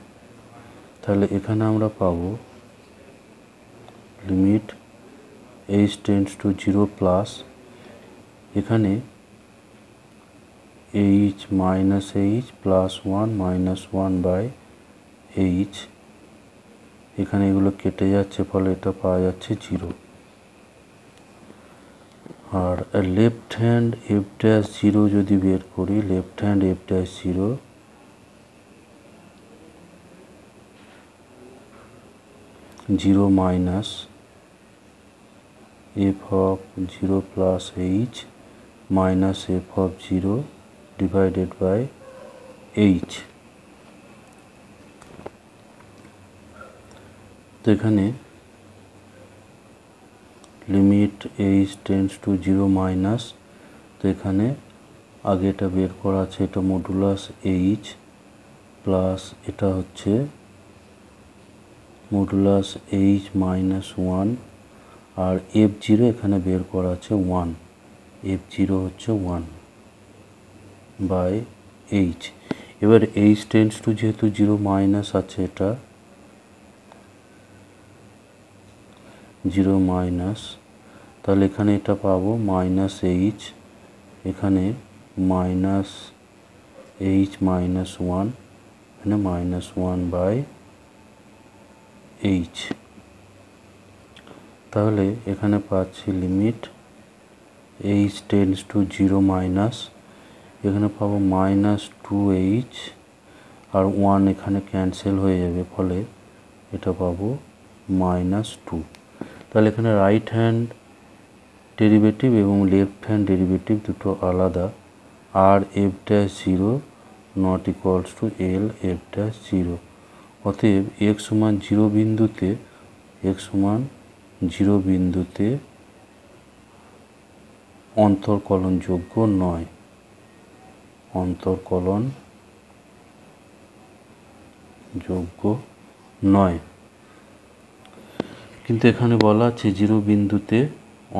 তাহলে এখানে আমরা পাবো limit h tends to 0 plus, এখানে h minus h plus 1 minus 1 by h, এখানে এগুলো কেটে যাচ্ছে, ফলে এটা পাওয়া যাচ্ছে 0, আর লেফট হ্যান্ড f ড্যাশ 0 যদি বের করি, left hand f dash 0 0 minus f of 0 plus h minus f of 0 divided by h। তো এখানে limit h tends to 0 minus, তো এখানে আগে এটা বের করা আছে, এটা মডুলাস h প্লাস এটা হচ্ছে মডুলাস h মাইনাস 1, আর f0 এখানে বের করা আছে 1, f0 হচ্ছে 1 বাই h। এবার h টেন্ডস টু যেহেতু 0 মাইনাস আছে, এটা 0 মাইনাস, তাহলে এখানে এটা পাবো মাইনাস h, এখানে মাইনাস h মাইনাস 1, এখানে মাইনাস 1 বাই h। তাহলে এখানে পাচ্ছি limit h tends to 0 minus, এখানে পাবো মাইনাস 2h, আর 1 এখানে ক্যান্সেল হয়ে যাবে, ফলে এটা পাবো মাইনাস 2। তাহলে এখানে রাইট হ্যান্ড ডেরিভেটিভ এবং লেফট হ্যান্ড ডেরিভেটিভ দুটো আলাদা, আর f dash 0 not equals two l f dash 0, অতএব x সমান 0 বিন্দুতে অন্তর্কলনযোগ্য নয়, কিন্তু এখানে বলা আছে 0 বিন্দুতে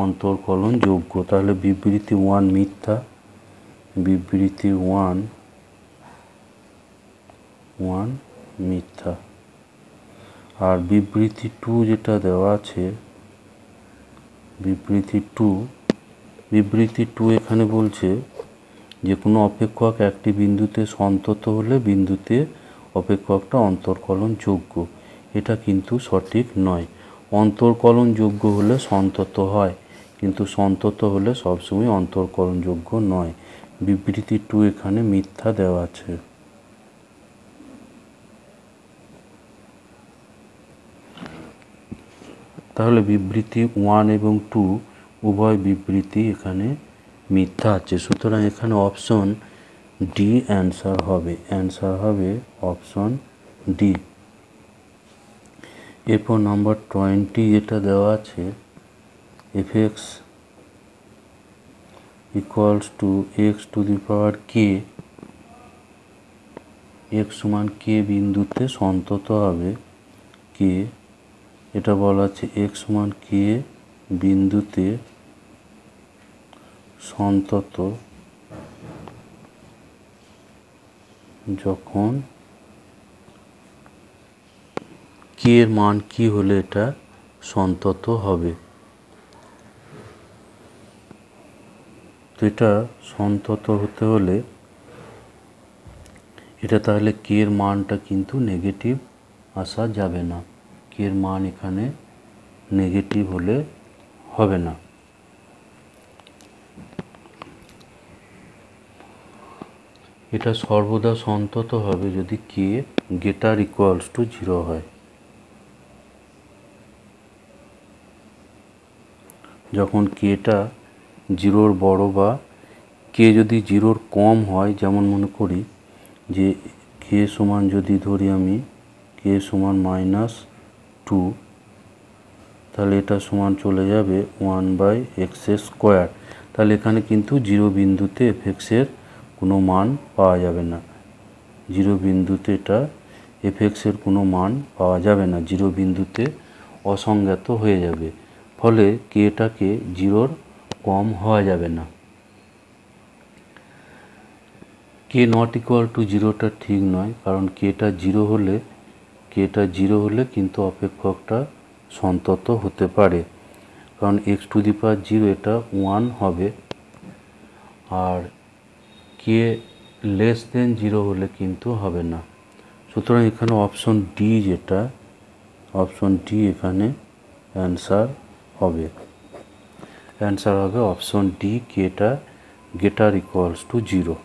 অন্তর্কলনযোগ্য, তাহলে বিবৃতি 1 মিথ্যা, বিবৃতি 1 মিথ্যা। আর বিবৃতি 2 যেটা দেওয়া আছে, বিবৃতি 2 এখানে বলছে যে কোনো অপেক্ষক একটি বিন্দুতে সন্তত হলে বিন্দুতে অপেক্ষকটা অন্তর্কলনযোগ্য, এটা কিন্তু সঠিক নয়। অন্তর্কলনযোগ্য হলে সন্তত হয়, কিন্তু সন্তত হলে সবসময় অন্তর্কলনযোগ্য নয়। বিবৃতি 2 এখানে মিথ্যা দেওয়া আছে। তাহলে বিবৃতি 1 এবং 2 উভয় বিবৃতি এখানে মিথ্যা আছে, সুতরাং এখানে অপশন ডি অ্যান্সার হবে অপশন ডি। এরপর নাম্বার 20 যেটা দেওয়া আছে, fx equals to x to the power k, x সমান k বিন্দুতে সন্তত হবে k এটা বলা আছে x সমান কে বিন্দুতে সন্তত যখন কে এর মান কি হলে এটা সন্তত হবে। তো এটা সন্তত হতে হলে এটা তাহলে কে এর মানটা কিন্তু নেগেটিভ আসা যাবে না, কে এর মান এখানে নেগেটিভ হলে হবে না। এটা সর্বদা সন্তত হবে যদি কে গ্রেটার ইকুয়ালস টু 0 হয়। যখন কেটা 0-র বড় বা কে যদি 0-র কম হয়, যেমন মনে করি যে কে সমান যদি ধরি আমি কে সমান -2, তাহলে এটা সমান চলে যাবে 1/x²। তাহলে এখানে কিন্তু 0 বিন্দুতে f(x)-এর কোনো মান পাওয়া যাবে না। 0 বিন্দুতে এটা f(x)-এর কোনো মান পাওয়া যাবে না, 0 বিন্দুতে অসংজ্ঞাত হয়ে যাবে। ফলে কেটাকে 0-র কম হওয়া যাবে না। কে নট ইকুয়াল টু 0টা ঠিক নয়, কারণ কেটা 0 হলে কিন্তু অপেক্ষকটা সন্তত হতে পারে, কারণ x⁴ এটা 1 হবে, আর কে লেস দেন 0 হলে কিন্তু হবে না। সুতরাং এখানে অপশন ডি, যেটা অপশন ডি এখানে অ্যান্সার হবে অপশন ডি, কেটা গ্রেটার ইকুয়ালস টু 0।